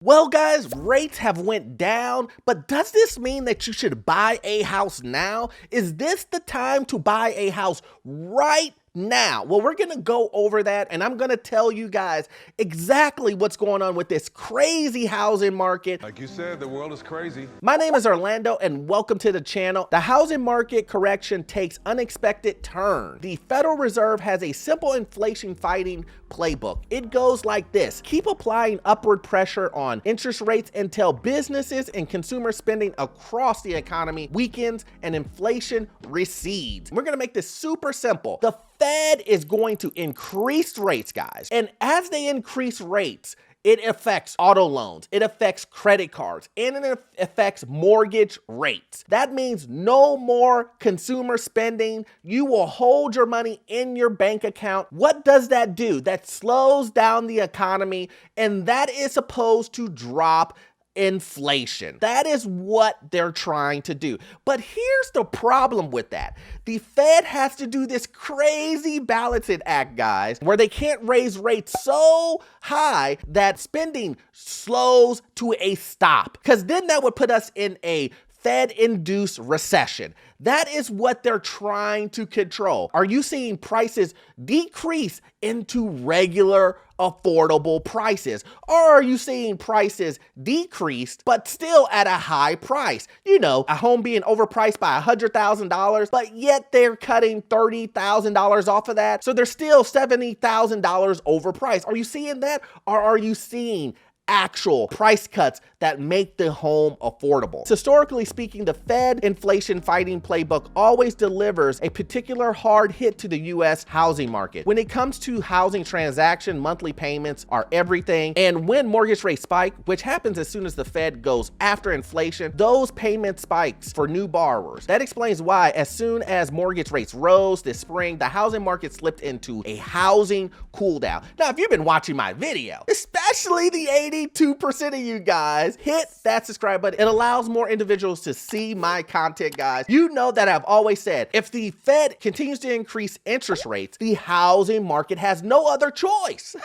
Well, guys, rates have went down, but does this mean that you should buy a house now? Is this the time to buy a house right now? Well, we're gonna go over that, and I'm gonna tell you guys exactly what's going on with this crazy housing market. Like you said, the world is crazy. My name is Orlando, and welcome to the channel. The housing market correction takes unexpected turns. The Federal Reserve has a simple inflation fighting playbook. It goes like this: keep applying upward pressure on interest rates until businesses and consumer spending across the economy weakens and inflation recedes. We're gonna make this super simple. The Fed is going to increase rates, guys. And as they increase rates, it affects auto loans, it affects credit cards, and it affects mortgage rates. That means no more consumer spending. You will hold your money in your bank account. What does that do? That slows down the economy, and that is supposed to drop inflation. That is what they're trying to do. But here's the problem with that. The Fed has to do this crazy balancing act, guys, where they can't raise rates so high that spending slows to a stop, because then that would put us in a Fed-induced recession. That is what they're trying to control. Are you seeing prices decrease into regular, affordable prices? Or are you seeing prices decreased, but still at a high price? You know, a home being overpriced by $100,000, but yet they're cutting $30,000 off of that. So they're still $70,000 overpriced. Are you seeing that? Or are you seeing actual price cuts that make the home affordable? Historically speaking, the Fed inflation fighting playbook always delivers a particular hard hit to the US housing market. When it comes to housing transaction, monthly payments are everything. And when mortgage rates spike, which happens as soon as the Fed goes after inflation, those payment spikes for new borrowers. That explains why as soon as mortgage rates rose this spring, the housing market slipped into a housing cool down. Now, if you've been watching my video, especially the 82% of you guys, hit that subscribe button. It allows more individuals to see my content, guys. You know that I've always said, if the Fed continues to increase interest rates, the housing market has no other choice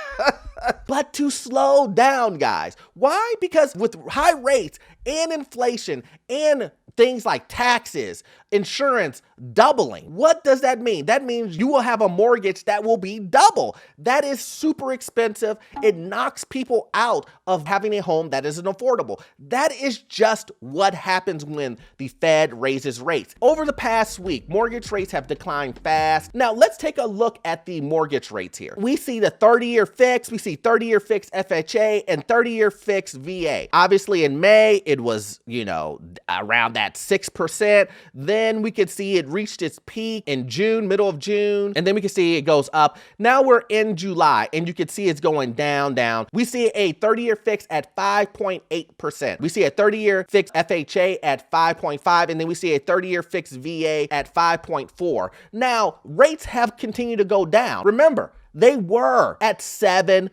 but to slow down, guys. Why? Because with high rates and inflation and things like taxes, insurance doubling. What does that mean? That means you will have a mortgage that will be double. That is super expensive. It knocks people out of having a home that isn't affordable. That is just what happens when the Fed raises rates. Over the past week, mortgage rates have declined fast. Now, let's take a look at the mortgage rates here. We see the 30-year fixed, we see 30-year fixed FHA and 30-year fixed VA. Obviously, in May, it was, around that 6%. Then we could see it reached its peak in June, middle of June, and then we can see it goes up. Now we're in July, and you can see it's going down. We see a 30-year fix at 5.8%. We see a 30-year fixed FHA at 5.5, and then we see a 30-year fixed VA at 5.4. Now, rates have continued to go down. Remember, they were at 7%.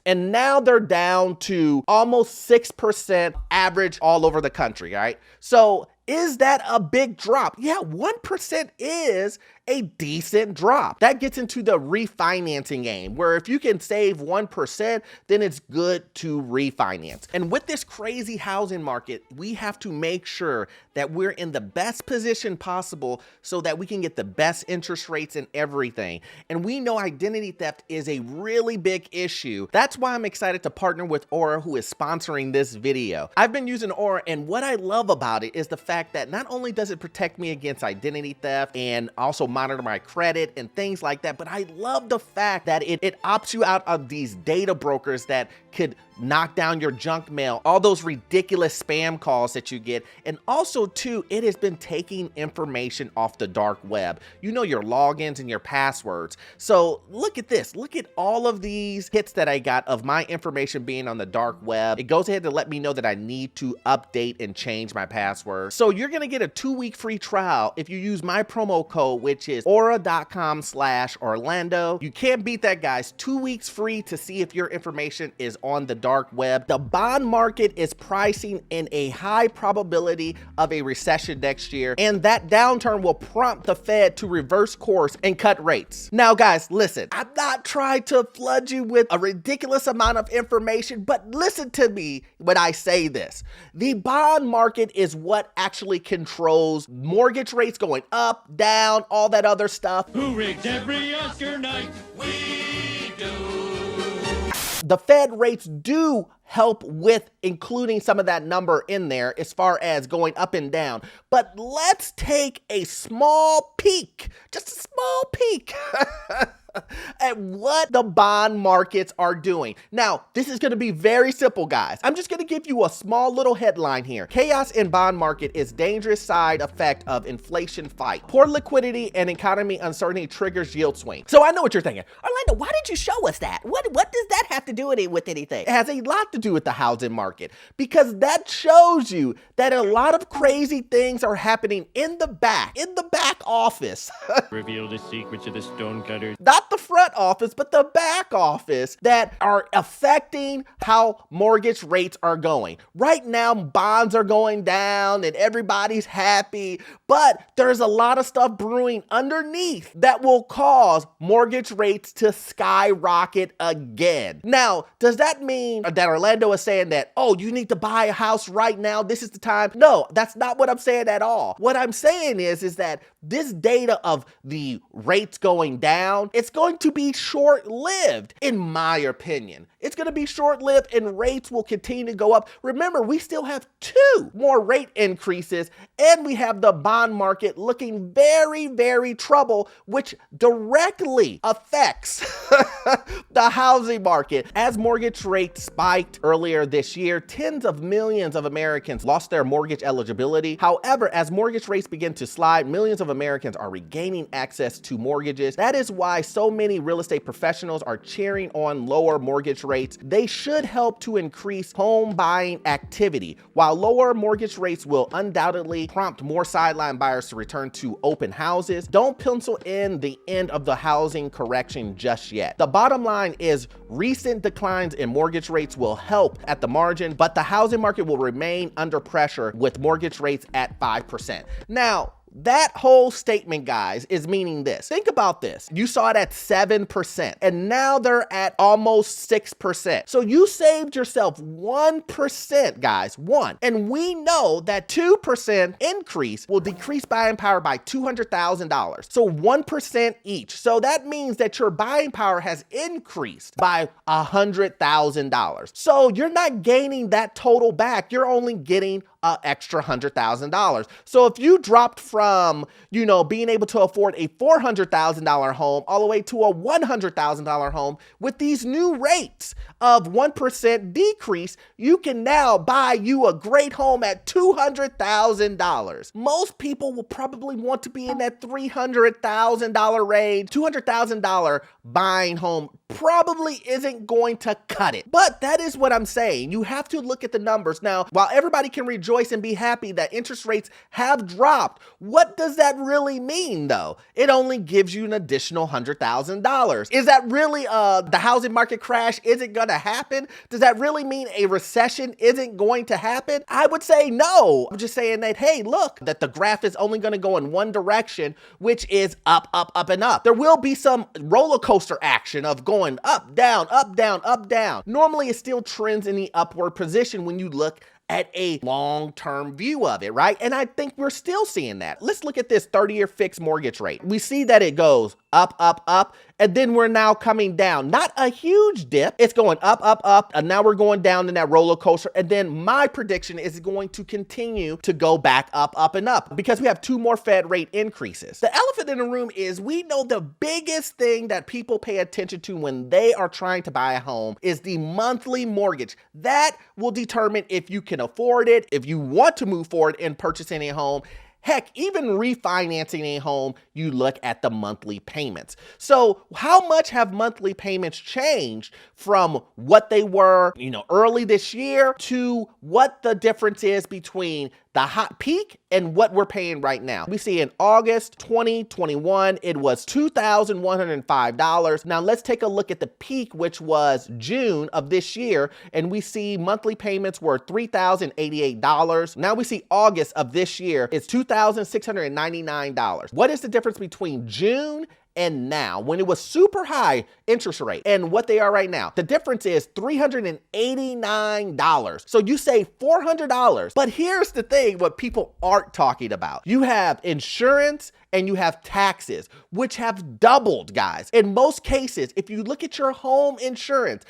And now they're down to almost 6% average all over the country, all right? So is that a big drop? Yeah, 1% is a decent drop. That gets into the refinancing game, where if you can save 1%, then it's good to refinance. And with this crazy housing market, we have to make sure that we're in the best position possible so that we can get the best interest rates and everything. And we know identity theft is a really big issue. That's why I'm excited to partner with Aura, who is sponsoring this video. I've been using Aura, and what I love about it is the fact that not only does it protect me against identity theft and also monitor my credit and things like that, but I love the fact that it opts you out of these data brokers that could knock down your junk mail, all those ridiculous spam calls that you get. And also too, it has been taking information off the dark web. You know, your logins and your passwords. So look at this. Look at all of these hits that I got of my information being on the dark web. It goes ahead to let me know that I need to update and change my password. So you're gonna get a 2-week free trial if you use my promo code, which is aura.com/Orlando. You can't beat that, guys. 2 weeks free to see if your information is on the dark dark web, the bond market is pricing in a high probability of a recession next year, and that downturn will prompt the Fed to reverse course and cut rates. Now, guys, listen, I'm not trying to flood you with a ridiculous amount of information, but listen to me when I say this. The bond market is what actually controls mortgage rates going up, down, all that other stuff. Who rigged every Oscar night? We do. The Fed rates do help with including some of that number in there as far as going up and down. But let's take a small peek, just a small peek at what the bond markets are doing. Now, this is going to be very simple, guys. I'm just going to give you a small little headline here. Chaos in bond market is dangerous side effect of inflation fight. Poor liquidity and economy uncertainty triggers yield swing. So I know what you're thinking. Orlando, why did you show us that? What does that have to do with anything? It has a lot to do with the housing market, because that shows you that a lot of crazy things are happening in the back office. Reveal the secrets of the stonecutters. Not the front office, but the back office, that are affecting how mortgage rates are going. Right now, bonds are going down and everybody's happy, but there's a lot of stuff brewing underneath that will cause mortgage rates to skyrocket again. Now, does that mean that Orlando is saying that, oh, you need to buy a house right now, this is the time? No, that's not what I'm saying at all. What I'm saying is that this data of the rates going down, it's going to be short-lived, in my opinion. It's going to be short-lived and rates will continue to go up. Remember, we still have 2 more rate increases, and we have the bond market looking very, very troubled, which directly affects the housing market. As mortgage rates spiked earlier this year, tens of millions of Americans lost their mortgage eligibility. However, as mortgage rates begin to slide, millions of Americans are regaining access to mortgages. That is why so many real estate professionals are cheering on lower mortgage rates. They should help to increase home buying activity. While lower mortgage rates will undoubtedly prompt more sideline buyers to return to open houses, don't pencil in the end of the housing correction just yet. The bottom line is recent declines in mortgage rates will help at the margin, but the housing market will remain under pressure with mortgage rates at 5%. Now, that whole statement, guys, is meaning this. Think about this. You saw it at 7%, and now they're at almost 6%. So you saved yourself 1%, guys, 1. And we know that 2% increase will decrease buying power by $200,000. So 1% each. So that means that your buying power has increased by $100,000. So you're not gaining that total back. You're only getting an extra $100,000. So if you dropped from, being able to afford a $400,000 home all the way to a $100,000 home, with these new rates of 1% decrease, you can now buy you a great home at $200,000. Most people will probably want to be in that $300,000 range. $200,000 buying home probably isn't going to cut it. But that is what I'm saying. You have to look at the numbers. Now, while everybody can rejoice and be happy that interest rates have dropped, what does that really mean, though? It only gives you an additional $100,000. Is that really the housing market crash isn't going to happen? Does that really mean a recession isn't going to happen? I would say no. I'm just saying that, hey, look, that the graph is only going to go in one direction, which is up, up, up, and up. There will be some roller coaster action of going up, down, up, down, up, down. Normally, it still trends in the upward position when you look at a long-term view of it, right? And I think we're still seeing that. Let's look at this 30-year fixed mortgage rate. We see that it goes up, up, up, and then we're now coming down. Not a huge dip. It's going up, up, up, and now we're going down in that roller coaster. And then my prediction is going to continue to go back up, up, and up because we have 2 more Fed rate increases. The elephant in the room is we know the biggest thing that people pay attention to when they are trying to buy a home is the monthly mortgage. That will determine if you can afford it, if you want to move forward in purchasing a home. Heck, even refinancing a home, you look at the monthly payments. So how much have monthly payments changed from what they were, early this year to what the difference is between the hot peak and what we're paying right now? We see in August 2021, it was $2,105. Now let's take a look at the peak, which was June of this year, and we see monthly payments were $3,088. Now we see August of this year, it's $2,699. What is the difference between June and now, when it was super high interest rate, and what they are right now? The difference is $389. So you save $400. But here's the thing, what people aren't talking about. You have insurance and you have taxes, which have doubled, guys. In most cases, if you look at your home insurance,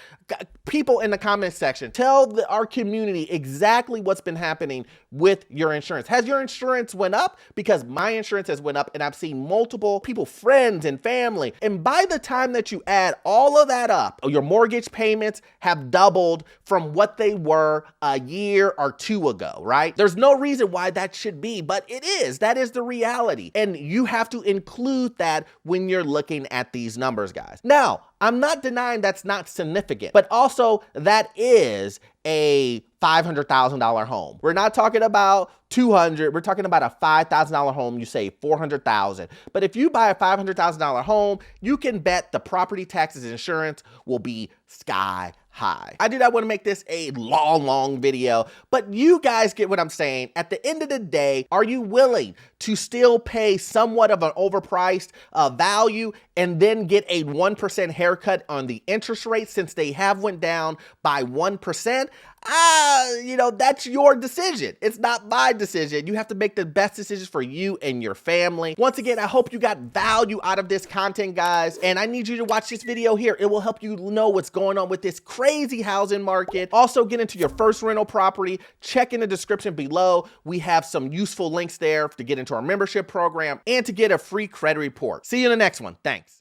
people in the comment section, tell our community exactly what's been happening with your insurance. Has your insurance went up? Because my insurance has went up, and I've seen multiple people, friends and family. And by the time that you add all of that up, your mortgage payments have doubled from what they were a year or two ago, right? There's no reason why that should be, but it is. That is the reality. And you have to include that when you're looking at these numbers, guys. Now, I'm not denying that's not significant, but also that is a $500,000 home. We're not talking about 200, we're talking about a $5,000 home, you save $400,000. But if you buy a $500,000 home, you can bet the property taxes and insurance will be sky high. I do not want to make this a long video, but you guys get what I'm saying. At the end of the day, are you willing to still pay somewhat of an overpriced value and then get a 1% haircut on the interest rate since they have went down by 1%? That's your decision. It's not my decision. You have to make the best decisions for you and your family. Once again, I hope you got value out of this content, guys, and I need you to watch this video here. It will help you know what's going on with this crazy housing market. Also, get into your first rental property. Check in the description below. We have some useful links there to get into our membership program and to get a free credit report. See you in the next one. Thanks.